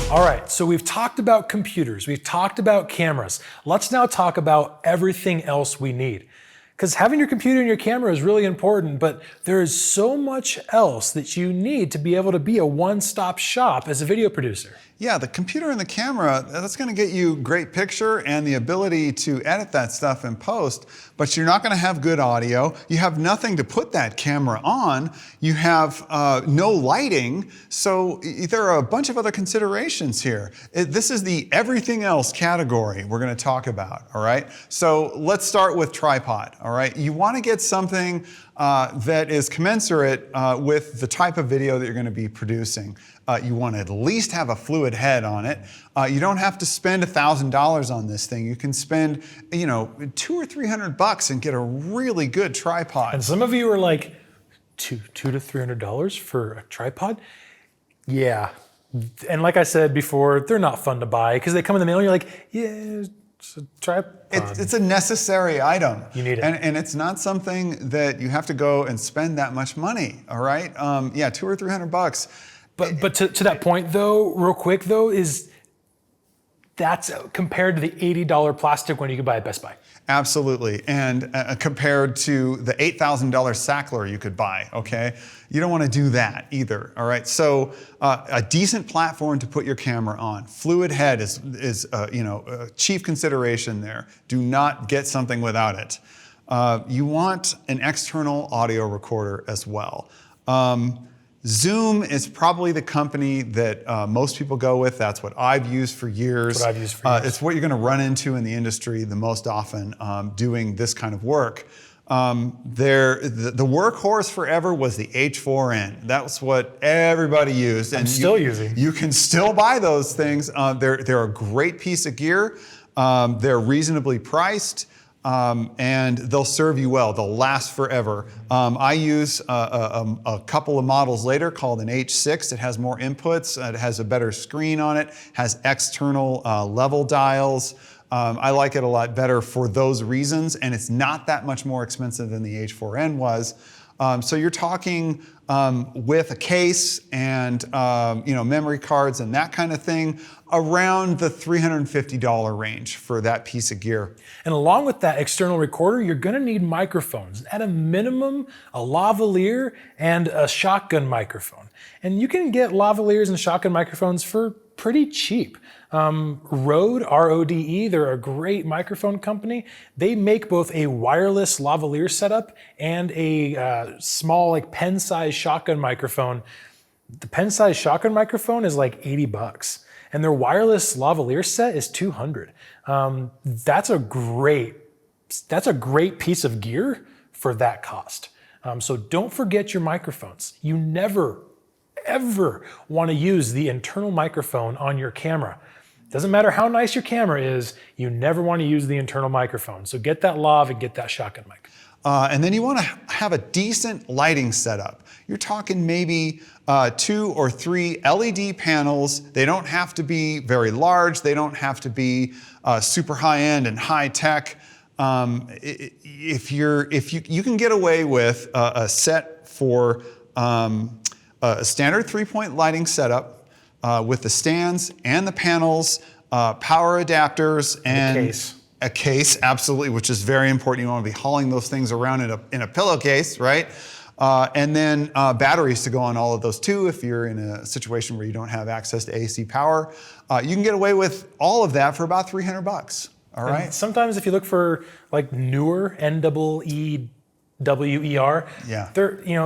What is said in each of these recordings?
All right, so we've talked about computers, we've talked about cameras. Let's now talk about everything else we need. Because having your computer and your camera is really important, but there is so much else that you need to be able to be a one-stop shop as a video producer. Yeah, the computer and the camera, that's going to get you great picture and the ability to edit that stuff in post, but you're not going to have good audio. You have nothing to put that camera on. You have no lighting. So there are a bunch of other considerations here. This is the everything else category we're going to talk about, all right? So let's start with tripod, all right? You want to get something that is commensurate with the type of video that you're going to be producing. You want to at least have a fluid head on it. You don't have to spend $1,000 on this thing. You can spend, $200 or $300 and get a really good tripod. And some of you are like, $200 to $300 for a tripod? Yeah. And like I said before, they're not fun to buy because they come in the mail and you're like, yeah, it's a tripod. It's a necessary item. You need it. And it's not something that you have to go and spend that much money, all right? Yeah, $200 or $300. But to that point though, real quick though, is that's compared to the $80 plastic one you could buy at Best Buy. Absolutely, and compared to the $8,000 Sackler you could buy, okay? You don't want to do that either, all right? So a decent platform to put your camera on. Fluid head is a chief consideration there. Do not get something without it. You want an external audio recorder as well. Zoom is probably the company that most people go with. That's what I've used for years. It's what you're going to run into in the industry the most often doing this kind of work. The workhorse forever was the H4n. That's what everybody used. And still using. You can still buy those things. They're a great piece of gear. They're reasonably priced. And they'll serve you well. They'll last forever. I use a couple of models later called an H6. It has more inputs. It has a better screen on it. Has external level dials. I like it a lot better for those reasons, and it's not that much more expensive than the H4n was. So you're talking with a case and memory cards and that kind of thing, around the $350 range for that piece of gear. And along with that external recorder, you're going to need microphones. At a minimum, a lavalier and a shotgun microphone. And you can get lavaliers and shotgun microphones for pretty cheap. Rode, R-O-D-E, they're a great microphone company. They make both a wireless lavalier setup and a small pen-sized shotgun microphone. The pen-sized shotgun microphone is like $80, and their wireless lavalier set is $200. That's a great piece of gear for that cost. So don't forget your microphones. You never, ever want to use the internal microphone on your camera. Doesn't matter how nice your camera is, you never want to use the internal microphone. So get that lav and get that shotgun mic. And then you want to have a decent lighting setup. You're talking maybe 2 or 3 LED panels. They don't have to be very large. They don't have to be super high-end and high-tech. If you can get away with a set for a standard 3-point lighting setup, with the stands and the panels, power adapters, and a case, absolutely, which is very important. You want to be hauling those things around in a pillowcase, right? And then batteries to go on all of those too, if you're in a situation where you don't have access to AC power. You can get away with all of that for about $300, all right? And sometimes if you look for like newer NEEWER, yeah,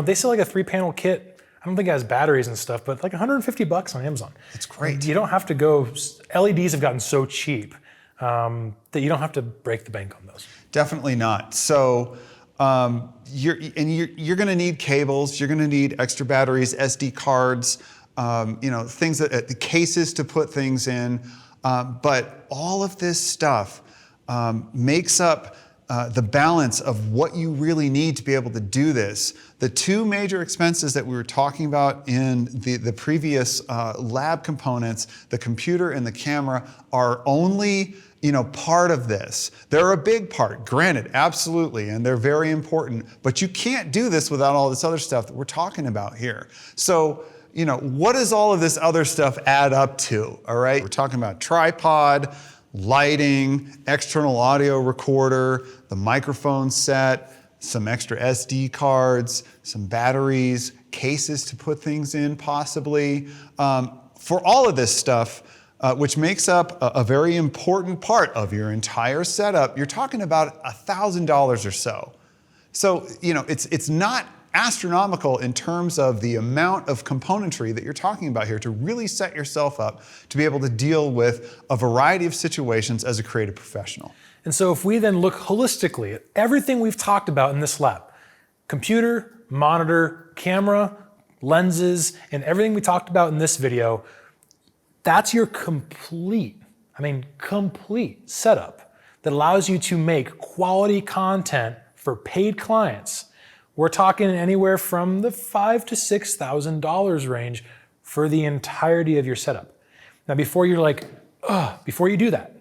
they sell like a 3-panel kit. I don't think it has batteries and stuff, but like $150 on Amazon. It's great. You don't have to go, LEDs have gotten so cheap that you don't have to break the bank on those. Definitely not. So you're going to need cables. You're going to need extra batteries, SD cards, things the cases to put things in. But all of this stuff makes up the balance of what you really need to be able to do this. The 2 major expenses that we were talking about in the previous lab components, the computer and the camera, are only part of this. They're a big part, granted, absolutely, and they're very important, but you can't do this without all this other stuff that we're talking about here. So what does all of this other stuff add up to? All right, we're talking about tripod, lighting, external audio recorder, the microphone set, some extra SD cards, some batteries, cases to put things in possibly. For all of this stuff, which makes up a very important part of your entire setup, you're talking about $1,000 or so. So, it's not astronomical in terms of the amount of componentry that you're talking about here to really set yourself up to be able to deal with a variety of situations as a creative professional. And so if we then look holistically at everything we've talked about in this lab, computer, monitor, camera, lenses, and everything we talked about in this video, that's your complete setup that allows you to make quality content for paid clients. We're talking anywhere from the $5,000 to $6,000 range for the entirety of your setup. Now, before you do that,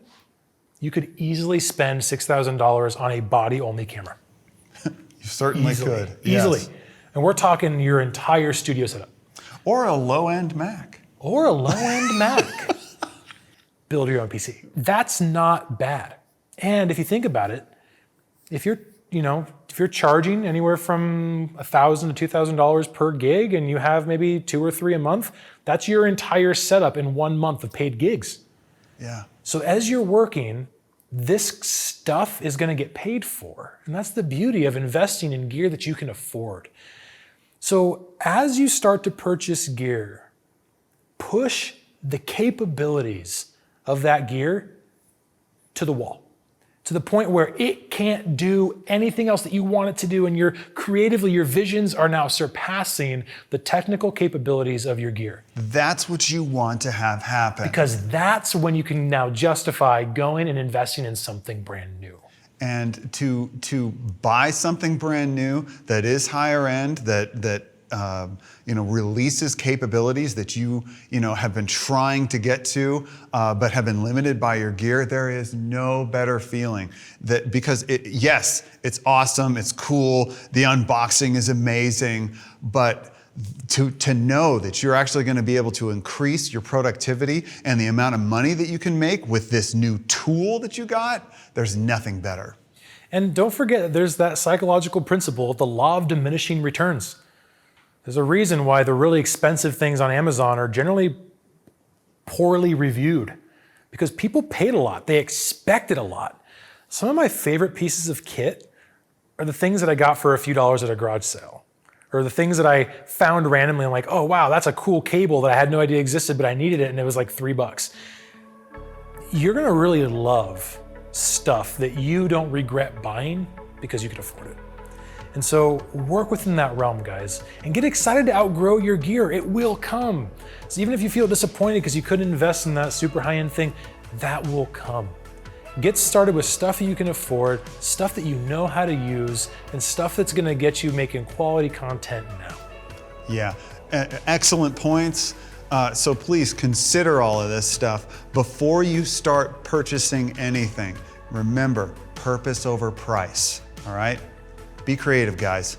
you could easily spend $6,000 on a body-only camera. You certainly could. Easily. Yes. And we're talking your entire studio setup. Or a low-end Mac. Mac. Build your own PC. That's not bad. And if you think about it, if you're charging anywhere from $1,000 to $2,000 per gig and you have maybe 2 or 3 a month, that's your entire setup in 1 month of paid gigs. Yeah. So as you're working, this stuff is going to get paid for. And that's the beauty of investing in gear that you can afford. So as you start to purchase gear, push the capabilities of that gear to the wall, to the point where it can't do anything else that you want it to do, and your visions are now surpassing the technical capabilities of your gear. That's what you want to have happen. Because that's when you can now justify going and investing in something brand new. And to buy something brand new that is higher end, that releases capabilities that you have been trying to get to, but have been limited by your gear, there is no better feeling. Because it's awesome, it's cool, the unboxing is amazing, but to know that you're actually going to be able to increase your productivity and the amount of money that you can make with this new tool that you got, there's nothing better. And don't forget, there's that psychological principle, the law of diminishing returns. There's a reason why the really expensive things on Amazon are generally poorly reviewed, because people paid a lot. They expected a lot. Some of my favorite pieces of kit are the things that I got for a few dollars at a garage sale, or the things that I found randomly. I'm like, oh wow, that's a cool cable that I had no idea existed, but I needed it and it was like $3. You're gonna really love stuff that you don't regret buying because you could afford it. And so work within that realm, guys, and get excited to outgrow your gear. It will come. So even if you feel disappointed because you couldn't invest in that super high-end thing, that will come. Get started with stuff that you can afford, stuff that you know how to use, and stuff that's gonna get you making quality content now. Yeah, excellent points. So please consider all of this stuff before you start purchasing anything. Remember, purpose over price, all right? Be creative, guys.